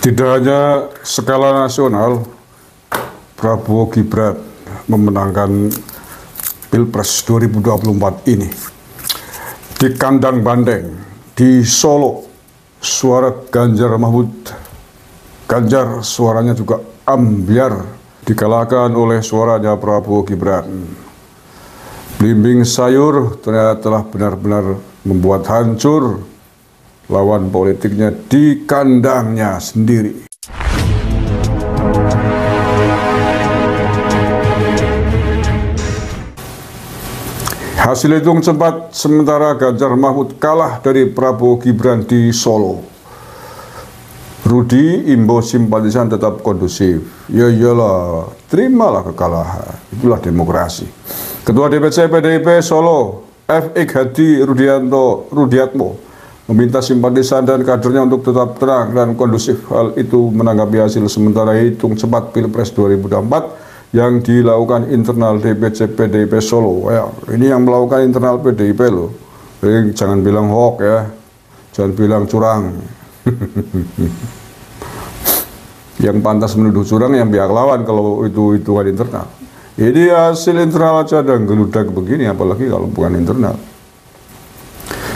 Tidak hanya skala nasional, Prabowo Gibran memenangkan Pilpres 2024 ini. Di kandang banteng, di Solo, suara Ganjar Mahfud. Ganjar suaranya juga ambyar, dikalahkan oleh suaranya Prabowo Gibran. Blimbing sayur ternyata telah benar-benar membuat hancur lawan politiknya di kandangnya sendiri. Hasil hitung cepat sementara Ganjar Mahfud kalah dari Prabowo Gibran di Solo. Rudi imbau simpatisan tetap kondusif. Ya iyalah, terimalah kekalahan. Itulah demokrasi. Ketua DPC PDIP Solo, FX Hadi Rudiatmo, meminta simpatisan dan kadernya untuk tetap tenang dan kondusif. Hal itu menanggapi hasil sementara hitung cepat Pilpres 2024 yang dilakukan internal DPC PDIP Solo. Ya, ini yang melakukan internal PDIP loh. Jadi jangan bilang hoax ya, jangan bilang curang. Yang pantas menuduh curang yang pihak lawan kalau itu hitungan internal. Ini hasil internal aja dan geludak begini, apalagi kalau bukan internal.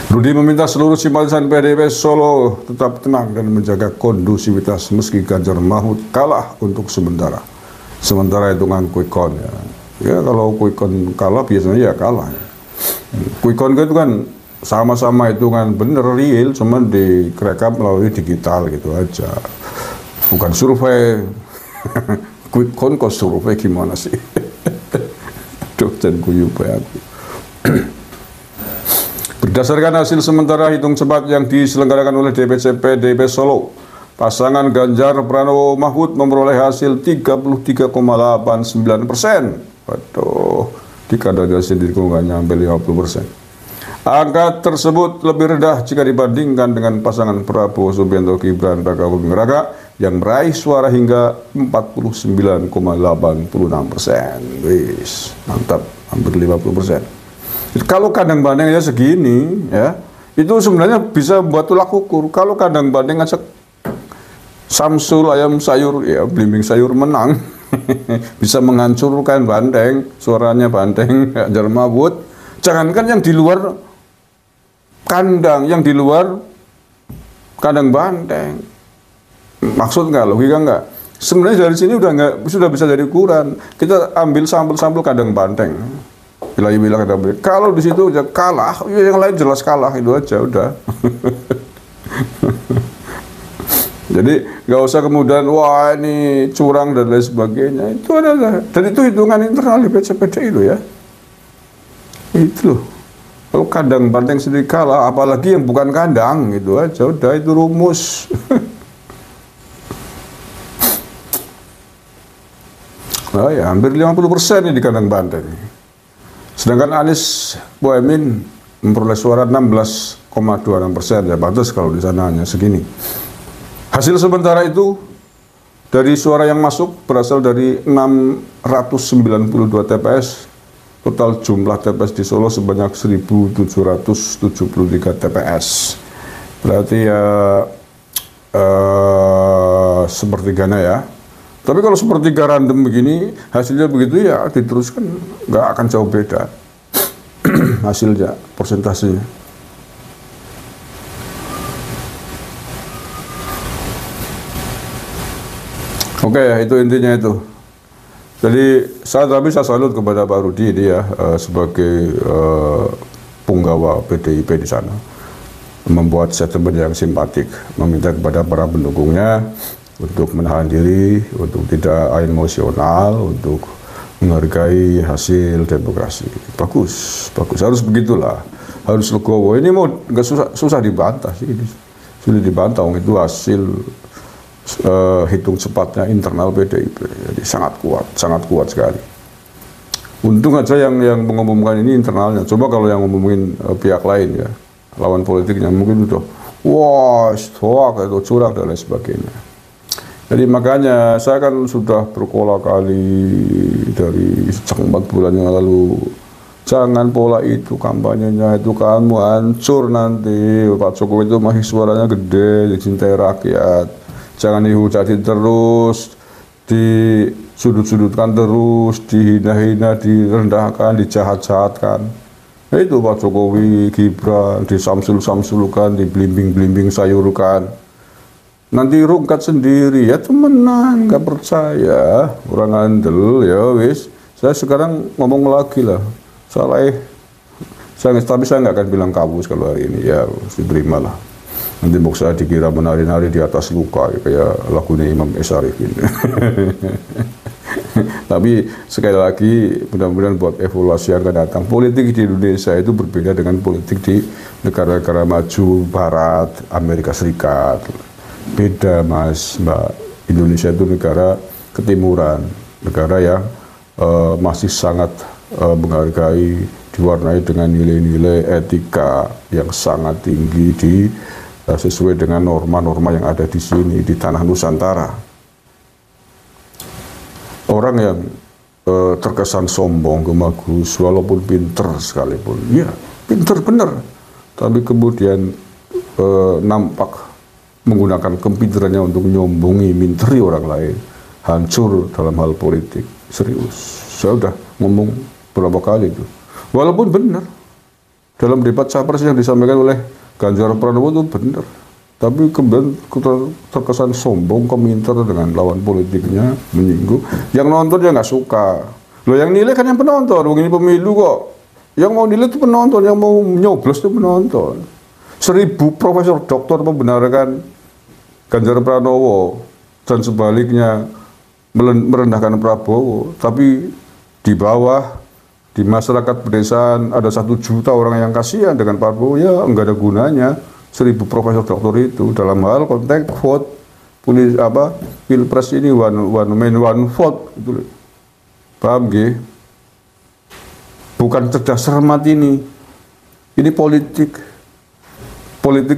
Rudi meminta seluruh simpatisan PDIP Solo tetap tenang dan menjaga kondusivitas meski Ganjar Mahfud kalah untuk sementara. Sementara hitungan quick count ya. Ya kalau quick count kalah biasanya ya kalah. Quick count itu kan sama-sama hitungan bener real, cuman direkap melalui digital gitu aja. Bukan survei. Quick count kok survei gimana sih? Aduh, dan guyu aku. Berdasarkan hasil sementara hitung cepat yang diselenggarakan oleh DPC PDIP Solo, pasangan Ganjar Pranowo Mahfud memperoleh hasil 33,89%. Waduh, di kandangnya sendiri kok nggak nyampe 50%. Angka tersebut lebih rendah jika dibandingkan dengan pasangan Prabowo Subianto Gibran Raka Buming Raka yang meraih suara hingga 49,86%. Wis, mantap, hampir 50%. Kalau kandang banteng aja segini, ya, itu sebenarnya bisa buat tolak ukur. Kalau kandang banteng aja Samsul ayam sayur, ya blimbing sayur menang, bisa menghancurkan banteng, suaranya banteng, Ganjar Mahfud. Jangankan yang di luar kandang, yang di luar kandang banteng. Maksud nggak, logika nggak? Sebenarnya dari sini sudah bisa jadi ukuran. Kita ambil sampel-sampel kandang banteng. Wilayah-wilayah kandang banteng. Kalau di situ aja kalah, ya yang lain jelas kalah, itu aja udah. Jadi nggak usah kemudian wah ini curang dan lain sebagainya. Itu adalah, dan itu hitungan internal di PCPD itu ya. Itu loh. Kalau kandang banteng sendiri kalah, apalagi yang bukan kandang, itu aja udah, itu rumus. Nah, ya, hampir 50% ini di kandang banteng. Sedangkan Anies Mohaimin memperoleh suara 16,26%, ya bagus kalau di sana hanya segini. Hasil sementara itu dari suara yang masuk berasal dari 692 TPS. Total jumlah TPS di Solo sebanyak 1.773 TPS. Berarti ya sepertiganya ya. Tapi kalau sepertiga random begini, hasilnya begitu ya diteruskan nggak akan jauh beda hasilnya, persentasenya. Oke, itu intinya itu. Jadi saya salut kepada Pak Rudi dia sebagai punggawa PDIP di sana, membuat statement yang simpatik, meminta kepada para pendukungnya untuk menahan diri, untuk tidak emosional, untuk menghargai hasil demokrasi. Bagus, bagus, harus begitulah, harus legowo. Ini mau nggak susah dibantah sih, sulit dibantah, itu hasil hitung cepatnya internal PDIP, jadi sangat kuat sekali. Untung aja yang mengumumkan ini internalnya. Coba kalau yang ngomongin pihak lain ya, lawan politiknya mungkin udah wah, hoax atau curang dan lain sebagainya. Jadi makanya saya kan sudah berulang kali dari sejak 4 bulan yang lalu, jangan pola itu kampanyenya, itu kamu hancur nanti. Pak Jokowi itu masih suaranya gede, dicintai rakyat. jangan dihujati terus, disudut-sudutkan terus, dihina-hina, direndahkan, dijahat-jahatkan. Nah, itu Pak Jokowi, Gibran, disamsul-samsulkan, diblimbing-blimbing sayurkan. Nanti rungkat sendiri, ya temenan, nggak percaya, orang andel, ya wis. Saya sekarang ngomong lagi lah, tapi saya nggak akan bilang kabus kalau hari ini, ya terimalah. Nanti mau saya dikira menari-nari di atas luka, ya, kayak lagunya Imam Esarifin. Tapi sekali lagi, mudah-mudahan buat evaluasi yang akan datang, politik di Indonesia itu berbeda dengan politik di negara-negara maju Barat, Amerika Serikat. Beda Mas, Mbak. Indonesia itu negara ketimuran, negara yang masih sangat menghargai, diwarnai dengan nilai-nilai etika yang sangat tinggi sesuai dengan norma-norma yang ada di sini, di tanah Nusantara. Orang yang terkesan sombong, gemagus, walaupun pinter sekalipun, ya pinter bener, tapi kemudian nampak menggunakan kepinterannya untuk nyombongi, minteri orang lain, hancur dalam hal politik. Serius, saya udah ngomong berapa kali itu. Walaupun benar, dalam debat capres yang disampaikan oleh Ganjar Pranowo itu benar, tapi kemudian terkesan sombong, keminter dengan lawan politiknya, menyinggung. Yang nonton ya nggak suka. Loh, yang nilai kan yang penonton, begini pemilu kok. Yang mau nilai itu penonton, yang mau nyoblos itu penonton. 1000 profesor doktor membenarkan Ganjar Pranowo dan sebaliknya merendahkan Prabowo, tapi di bawah, di masyarakat pedesaan ada 1 juta orang yang kasihan dengan Prabowo, ya enggak ada gunanya 1000 profesor doktor itu dalam hal konteks vote pilpres ini one man one vote gitu. Paham gak? Bukan cerdas cermat ini politik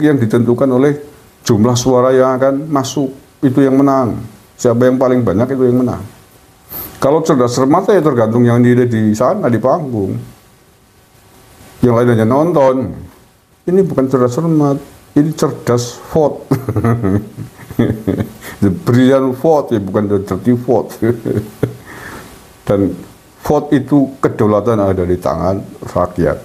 yang ditentukan oleh jumlah suara yang akan masuk, itu yang menang. Siapa yang paling banyak itu yang menang. Kalau cerdas cermat ya tergantung yang nilai di sana, di panggung. Yang lain hanya nonton. Ini bukan cerdas cermat, ini cerdas vote. The brilliant vote, ya bukan the dirty vote. Dan vote itu kedaulatan ada di tangan rakyat.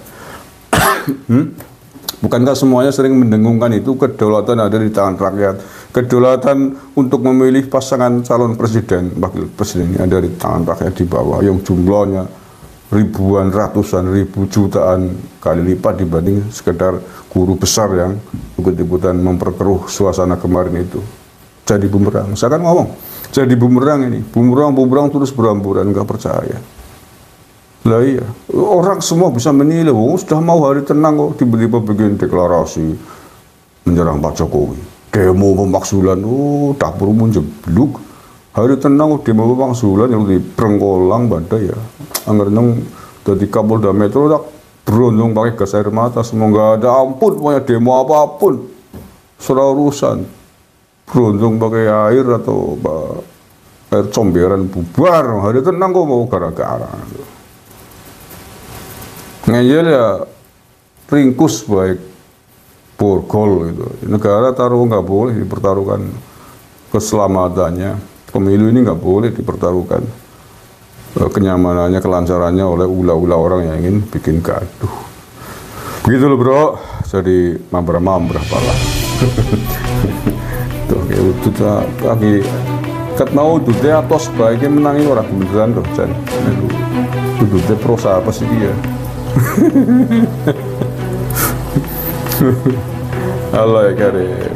Bukankah semuanya sering mendengungkan itu, kedaulatan ada di tangan rakyat. Kedaulatan untuk memilih pasangan calon presiden, wakil presiden ini ada di tangan rakyat di bawah, yang jumlahnya ribuan, ratusan ribu, jutaan kali lipat dibanding sekedar guru besar yang ikut-ikutan memperkeruh suasana kemarin itu. Jadi bumerang, saya kan ngomong, jadi bumerang ini, bumerang terus berhamburan, nggak percaya. Lah iya, orang semua bisa menilai, sudah mau hari tenang kok tiba-tiba bikin deklarasi menyerang Pak Jokowi. Demo pemaksulan, dapur jebluk. Hari tenang demo pemaksulan yang di Prengkolang badai ya. Angger nang dadi Kapolda Metro tak berondong pakai gas air mata, semua nggak ada ampun, pokoknya demo apapun. Serah urusan. Berondong pakai air atau air comberan bubar. Hari tenang kok mau gara-gara. Ngeyel ya ringkus baik borgol gitu. Negara taruh nggak boleh dipertaruhkan keselamatannya. Pemilu ini nggak boleh dipertaruhkan kenyamanannya, kelancarannya oleh ulah-ulah orang yang ingin bikin gaduh. Begitu loh bro. Jadi mambrah pala. Tuh kayak udut lagi ket mau udutnya atau sebaiknya menangi orang beneran tuh Jan. Udutnya prosa apa sih dia? Allah ya karim.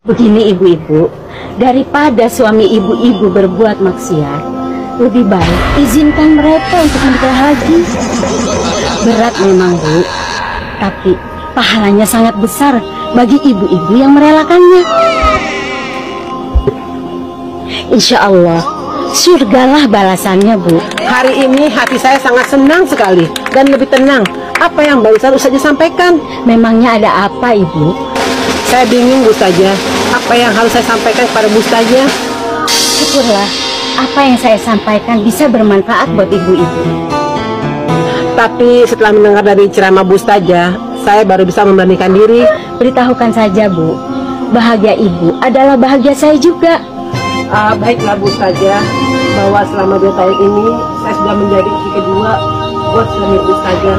Begini ibu-ibu, daripada suami ibu-ibu berbuat maksiat, lebih baik izinkan mereka untuk menikah lagi. Berat memang bu, tapi pahalanya sangat besar bagi ibu-ibu yang merelakannya. Insya Allah, surgalah balasannya bu. Hari ini hati saya sangat senang sekali dan lebih tenang. Apa yang barusan saja sampaikan? Memangnya ada apa ibu? Saya bingung Bu Ustazah. Apa yang harus saya sampaikan kepada Bu Ustazah? Syukurlah, apa yang saya sampaikan bisa bermanfaat buat ibu-ibu. Tapi setelah mendengar dari ceramah Bu Ustazah, saya baru bisa memberanikan diri. Beritahukan saja, Bu. Bahagia Ibu adalah bahagia saya juga. Baiklah Bu saja, bahwa selama 2 tahun ini saya sudah menjadi istri kedua buat suami Bu saja.